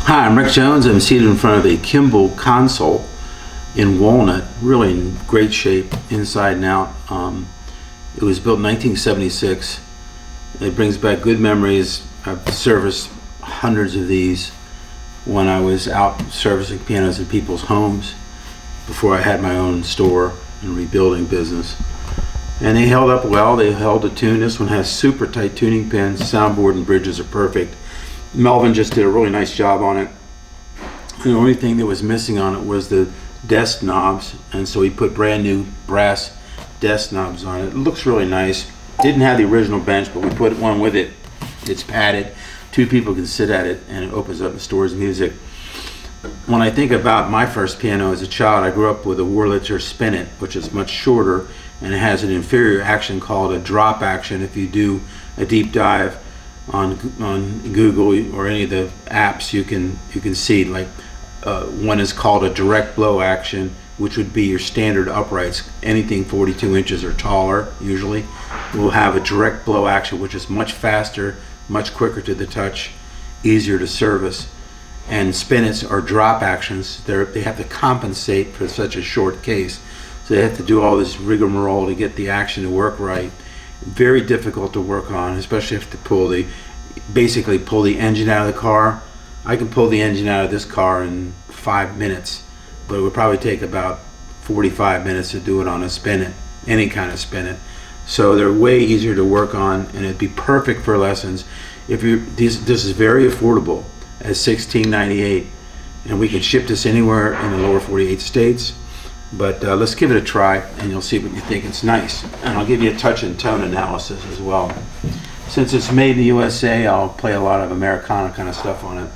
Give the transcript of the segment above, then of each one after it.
Hi, I'm Rick Jones. I'm seated in front of a Kimball console in walnut, really in great shape inside and out. It was built in 1976. It brings back good memories. I've serviced hundreds of these when I was out servicing pianos in people's homes before I had my own store and rebuilding business. And they held up well. They held the tune. This one has super tight tuning pins. Soundboard and bridges are perfect. Melvin just did a really nice job on it. The only thing that was missing on it was the desk knobs, and so he put brand new brass desk knobs on it. It looks really nice. Didn't have the original bench, but we put one with it. It's padded. Two people can sit at it, and it opens up and stores music. When I think about my first piano as a child, I grew up with a Wurlitzer Spinet, which is much shorter, and it has an inferior action called a drop action. If you do a deep dive on Google or any of the apps, you can see like one is called a direct blow action, which would be your standard uprights. Anything 42 inches or taller usually will have a direct blow action, which is much faster, much quicker to the touch, easier to service. And spinets are drop actions. They have to compensate for such a short case, so they have to do all this rigmarole to get the action to work right. Very difficult to work on, especially if to basically pull the engine out of the car. I can pull the engine out of this car in 5 minutes, but it would probably take about 45 minutes to do it on a spinet, any kind of spinet. So they're way easier to work on, and it'd be perfect for lessons. This is very affordable at $16.98, and we can ship this anywhere in the lower 48 states. But let's give it a try, and you'll see what you think. It's nice, and I'll give you a touch and tone analysis as well. Since it's made in the USA, I'll play a lot of Americana kind of stuff on it.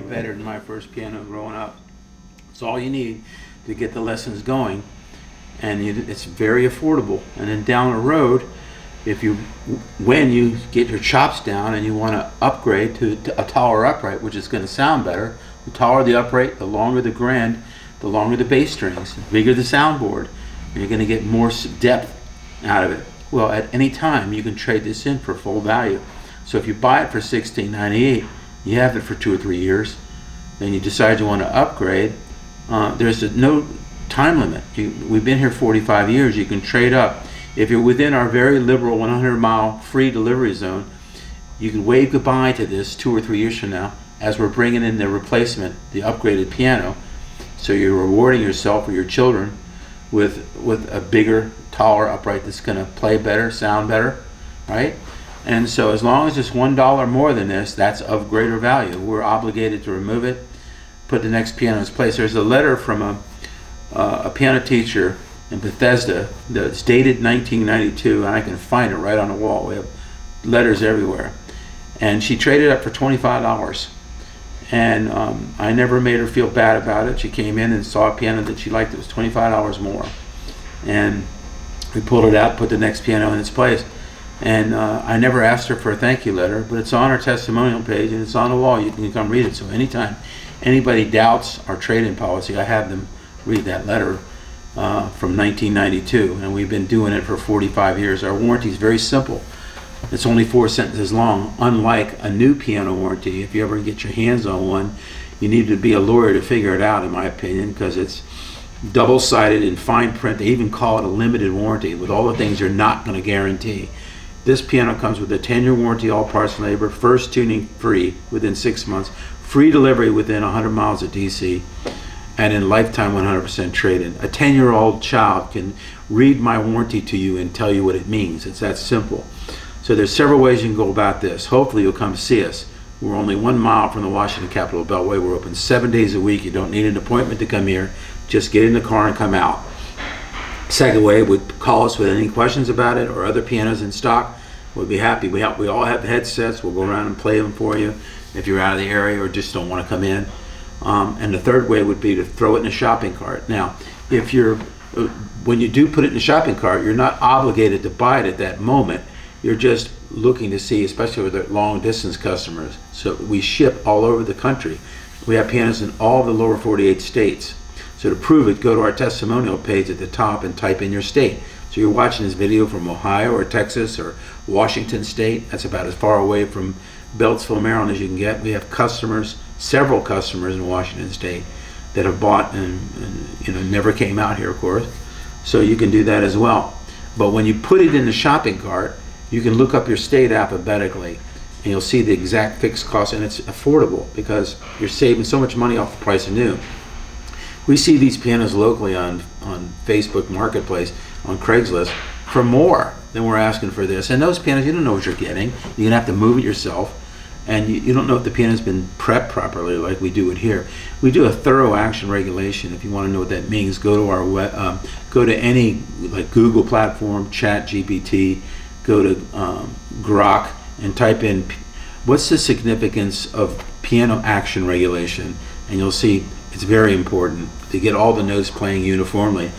better than my first piano growing up. It's all you need to get the lessons going, and it's very affordable. And then down the road, when you get your chops down and you want to upgrade to a taller upright, which is going to sound better, the taller the upright, the longer the grand, the longer the bass strings, the bigger the soundboard, and you're going to get more depth out of it. Well, at any time you can trade this in for full value. So if you buy it for $16.98, you have it for 2 or 3 years, then you decide you want to upgrade, there's no time limit. We've been here 45 years. You can trade up. If you're within our very liberal 100-mile free delivery zone, you can wave goodbye to this 2 or 3 years from now as we're bringing in the replacement, the upgraded piano. So you're rewarding yourself or your children with a bigger, taller upright that's going to play better, sound better, right? And so as long as it's $1 more than this, that's of greater value. We're obligated to remove it, put the next piano in its place. There's a letter from a piano teacher in Bethesda that's dated 1992, and I can find it right on the wall. We have letters everywhere. And she traded up for $25. And I never made her feel bad about it. She came in and saw a piano that she liked that was $25 more. And we pulled it out, put the next piano in its place. And I never asked her for a thank you letter, but it's on our testimonial page and it's on the wall. You can come read it. So anytime anybody doubts our trade-in policy, I have them read that letter from 1992. And we've been doing it for 45 years. Our warranty is very simple. It's only 4 sentences long, unlike a new piano warranty. If you ever get your hands on one, you need to be a lawyer to figure it out, in my opinion, because it's double-sided in fine print. They even call it a limited warranty with all the things you're not going to guarantee. This piano comes with a 10-year warranty, all parts and labor, first tuning free within 6 months, free delivery within 100 miles of DC, and in lifetime 100% trade-in. A 10-year-old child can read my warranty to you and tell you what it means. It's that simple. So there's several ways you can go about this. Hopefully you'll come see us. We're only 1 mile from the Washington Capitol Beltway. We're open 7 days a week. You don't need an appointment to come here. Just get in the car and come out. Second way would call us with any questions about it or other pianos in stock. We'd be happy. We all have headsets. We'll go around and play them for you if you're out of the area or just don't want to come in. And the third way would be to throw it in a shopping cart. Now, when you do put it in a shopping cart, you're not obligated to buy it at that moment. You're just looking to see, especially with the long distance customers. So we ship all over the country. We have pianos in all the lower 48 states. So to prove it, go to our testimonial page at the top and type in your state. So you're watching this video from Ohio or Texas or Washington State. That's about as far away from Beltsville, Maryland as you can get. We have customers, several customers in Washington State that have bought and never came out here, of course. So you can do that as well. But when you put it in the shopping cart, you can look up your state alphabetically and you'll see the exact fixed cost, and it's affordable because you're saving so much money off the price of new. We see these pianos locally on Facebook Marketplace, on Craigslist, for more than we're asking for this. And those pianos, you don't know what you're getting. You're going to have to move it yourself. And you don't know if the piano's been prepped properly like we do it here. We do a thorough action regulation. If you want to know what that means, go to our go to any like Google platform, Chat GPT, go to Grok and type in what's the significance of piano action regulation, and you'll see it's very important to get all the notes playing uniformly.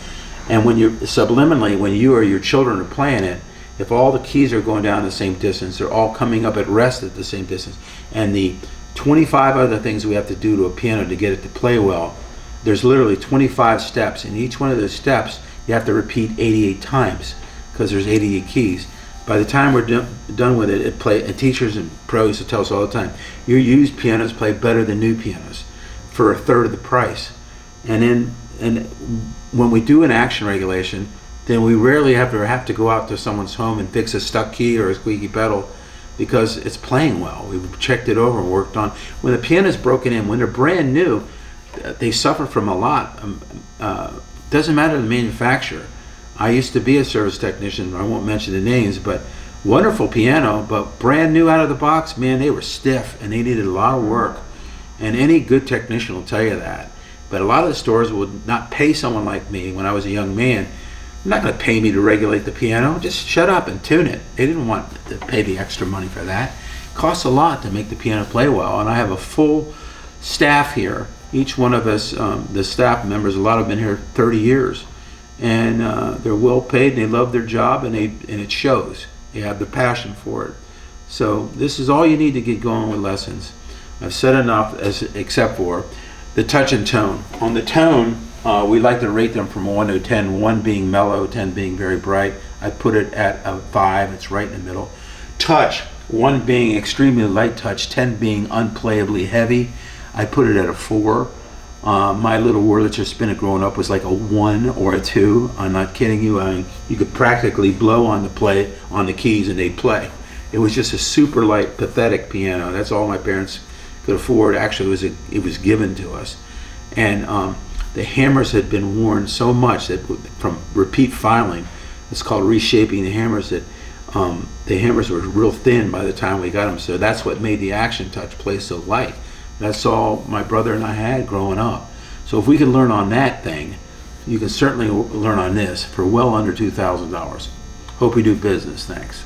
And when you're subliminally, when you or your children are playing it, if all the keys are going down the same distance, they're all coming up at rest at the same distance, and the 25 other things we have to do to a piano to get it to play well, there's literally 25 steps, and each one of those steps you have to repeat 88 times because there's 88 keys. By the time we're done with it, and teachers and pros will tell us all the time, your used pianos play better than new pianos for a third of the price. And when we do an action regulation, then we rarely have to go out to someone's home and fix a stuck key or a squeaky pedal because it's playing well. We've checked it over and worked on. When the piano's broken in, when they're brand new, they suffer from a lot. Doesn't matter the manufacturer. I used to be a service technician. I won't mention the names, but wonderful piano, but brand new out of the box, man, they were stiff and they needed a lot of work. And any good technician will tell you that. But a lot of the stores would not pay someone like me when I was a young man. They're not going to pay me to regulate the piano. Just shut up and tune it. They didn't want to pay the extra money for that. It costs a lot to make the piano play well, and I have a full staff here. Each one of us, the staff members, a lot have been here 30 years, and they're well paid. And they love their job, and it shows. They have the passion for it. So this is all you need to get going with lessons. I've said enough, except for the touch and tone. On the tone, we like to rate them from 1 to 10. 1 being mellow, 10 being very bright. I put it at a 5. It's right in the middle. Touch, 1 being extremely light touch, 10 being unplayably heavy. I put it at a 4. My little Wurlitzer Spinet growing up was like a 1 or a 2. I'm not kidding you. You could practically blow on the keys and they'd play. It was just a super light, pathetic piano. That's all my parents could afford. Actually, it was given to us. And the hammers had been worn so much that from repeat filing, it's called reshaping the hammers, that the hammers were real thin by the time we got them. So that's what made the Action Touch play so light. That's all my brother and I had growing up. So if we can learn on that thing, you can certainly learn on this for well under $2,000. Hope we do business. Thanks.